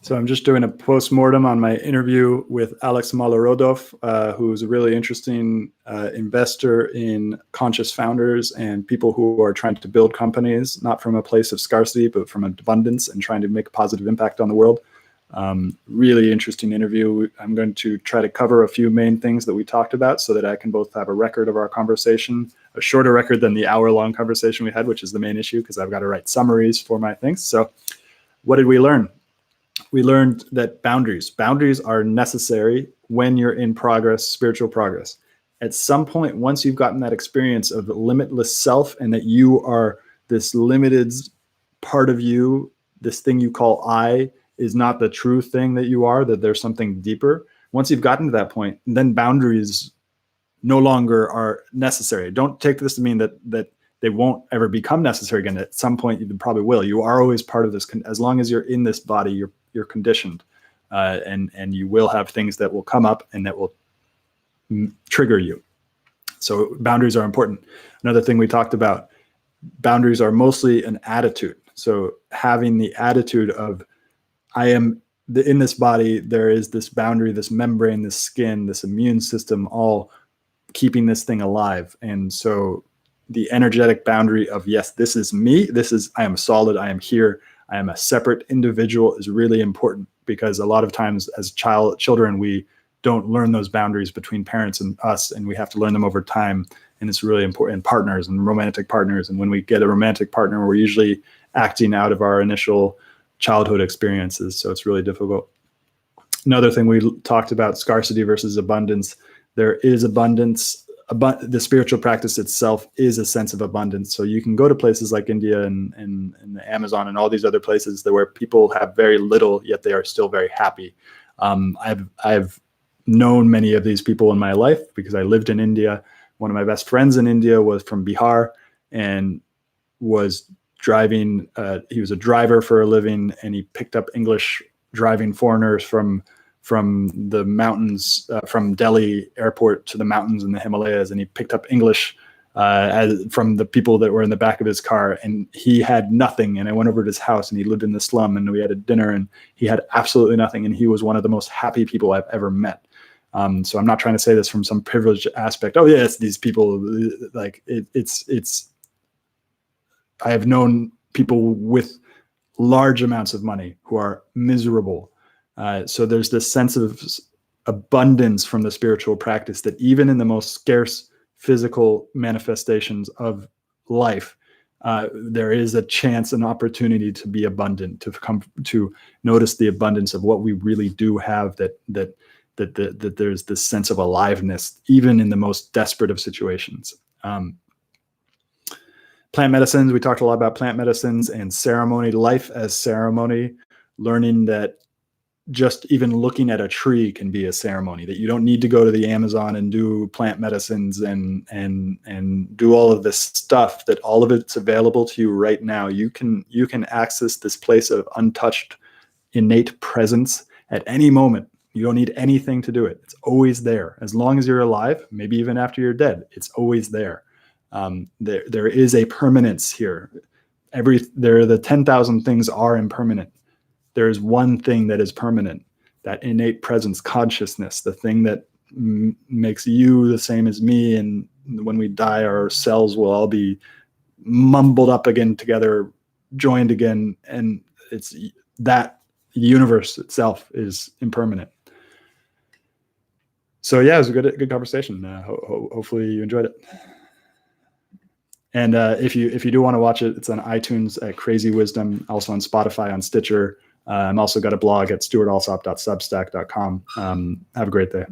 So I'm just doing a post-mortem on my interview with Alex Malarodov, who's a really interesting investor in conscious founders and people who are trying to build companies, not from a place of scarcity, but from abundance and trying to make a positive impact on the world. Really interesting interview. I'm going to try to cover a few main things that we talked about so that I can both have a record of our conversation, a shorter record than the hour-long conversation we had, which is the main issue because I've got to write summaries for my things. So what did we learn? We learned that boundaries are necessary when you're in progress, spiritual progress. At some point, once you've gotten that experience of limitless self and that you are this limited part of you, this thing you call I is not the true thing that you are, that there's something deeper. Once you've gotten to that point, then boundaries no longer are necessary. Don't take this to mean that they won't ever become necessary again. At some point, you probably will. You are always part of this. As long as you're in this body, you're conditioned, and you will have things that will come up and that will trigger you. So boundaries are important. Another thing we talked about, boundaries are mostly an attitude. So having the attitude of, I am in this body, there is this boundary, this membrane, this skin, this immune system, all keeping this thing alive. And so the energetic boundary of, yes, this is me, I am solid, I am here, I am a separate individual is really important, because a lot of times as children, we don't learn those boundaries between parents and us, and we have to learn them over time. And it's really important. Partners and romantic partners. And when we get a romantic partner, we're usually acting out of our initial childhood experiences. So it's really difficult. Another thing we talked about, scarcity versus abundance. There is abundance. The spiritual practice itself is a sense of abundance. So you can go to places like India and the Amazon and all these other places where people have very little, yet they are still very happy. I've known many of these people in my life because I lived in India. One of my best friends in India was from Bihar and was driving. He was a driver for a living, and he picked up English driving foreigners from the mountains, from Delhi airport to the mountains in the Himalayas. And he picked up English from the people that were in the back of his car, and he had nothing. And I went over to his house, and he lived in the slum, and we had a dinner, and he had absolutely nothing. And he was one of the most happy people I've ever met. So I'm not trying to say this from some privileged aspect. Oh yeah, it's these people, like it's, I have known people with large amounts of money who are miserable. So there's this sense of abundance from the spiritual practice that even in the most scarce physical manifestations of life, there is a chance, an opportunity to be abundant, to come to notice the abundance of what we really do have, that there's this sense of aliveness, even in the most desperate of situations. Plant medicines, we talked a lot about plant medicines and ceremony, life as ceremony, learning that just even looking at a tree can be a ceremony, that you don't need to go to the Amazon and do plant medicines and do all of this stuff, that all of it's available to you right now. You can access this place of untouched, innate presence at any moment. You don't need anything to do it. It's always there. As long as you're alive, maybe even after you're dead, it's always there. There is a permanence here. The 10,000 things are impermanent. There is one thing that is permanent, that innate presence, consciousness, the thing that makes you the same as me. And when we die, our cells will all be mumbled up again together, joined again. And it's that the universe itself is impermanent. So yeah, it was a good conversation. Hopefully you enjoyed it. And if you do want to watch it, it's on iTunes at Crazy Wisdom, also on Spotify, on Stitcher. I'm also got a blog at stuartalsop.substack.com. Have a great day.